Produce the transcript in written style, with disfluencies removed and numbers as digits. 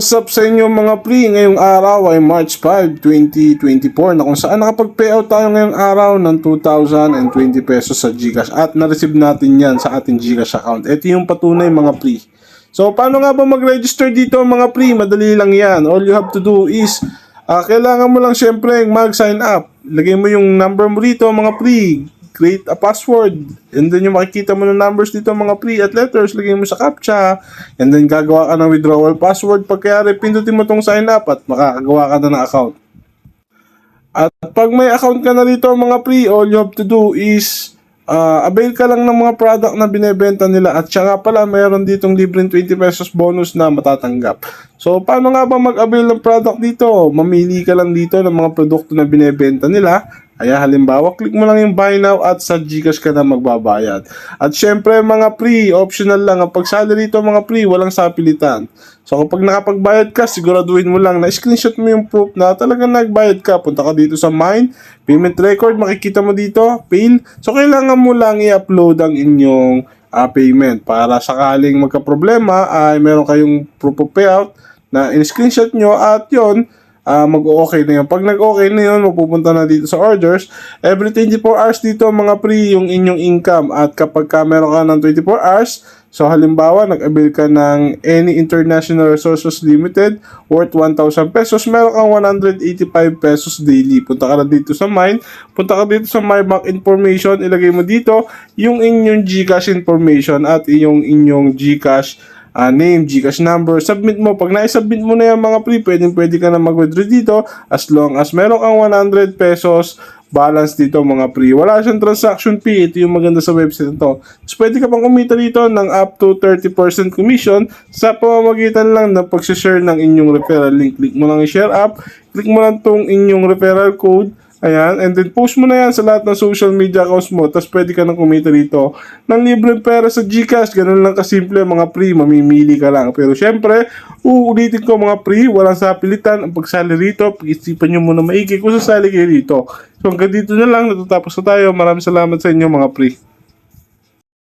What's up sa inyo mga pre? Ngayong araw ay March 5, 2024 na kung saan nakapag-payout tayo ngayong araw ng 2,020 pesos sa GCash at na-receive natin yan sa ating GCash account. Ito yung patunay mga pre. So paano nga ba mag-register dito mga pre? Madali lang yan. All you have to do is kailangan mo lang syempre mag-sign up. Lagay mo yung number mo dito mga pre. Create a password. And then yung makikita mo ng numbers dito mga pre at letters, lagay mo sa CAPTCHA. And then gagawa ka ng withdrawal password. Pagkayari, pindutin mo tong sign up at makakagawa ka na ng account. At pag may account ka na dito mga pre, all you have to do is avail ka lang ng mga product na binebenta nila. At siya nga pala, mayroon ditong libreng 20 pesos bonus na matatanggap. So, paano nga ba mag-avail ng product dito? Mamili ka lang dito ng mga produkto na binebenta nila. Kaya halimbawa, click mo lang yung buy now at sa GCash ka na magbabayad. At syempre mga pre, optional lang. Ang pagsali rito mga pre, walang sapilitan. So kapag nakapagbayad ka, siguraduhin mo lang na screenshot mo yung proof na talagang nagbayad ka. Punta ka dito sa Mine, Payment Record, makikita mo dito, Fail. So kailangan mo lang i-upload ang inyong payment para sakaling magka-problema ay meron kayong proof of payout na in-screenshot nyo at yon mag-okay na yun. Pag nag-okay na yun, mapupunta na dito sa orders. Every 24 hours dito mga pre yung inyong income. At kapag meron ka ng 24 hours, so halimbawa, nag-avail ka ng any International Resources Limited worth 1,000 pesos, meron kang 185 pesos daily. Punta ka na dito sa Mine, punta ka dito sa My Bank Information, ilagay mo dito yung inyong GCash information at yung inyong GCash name, GCash number, submit mo. Pag na-submit mo na yan mga pre, pwede ka na mag-withdraw dito as long as meron kang 100 pesos balance dito mga pre. Wala siyang transaction fee. Ito yung maganda sa website nito. So, pwede ka pang kumita dito ng up to 30% commission sa pamamagitan lang ng pag-share ng inyong referral link. Click mo lang yung share up, click mo lang tong inyong referral code. Ayan, and then post mo na yan sa lahat ng social media accounts mo, tapos pwede ka nang kumita dito ng libreng pera sa GCash. Ganun lang kasimple mga pre, mamimili ka lang. Pero syempre, uulitin ko mga pre, walang sapilitan ang pagsali rito. Pag-isipan nyo muna maigi kung sasali kayo rito. So hanggang dito na lang, natatapos na tayo. Maraming salamat sa inyo mga pre.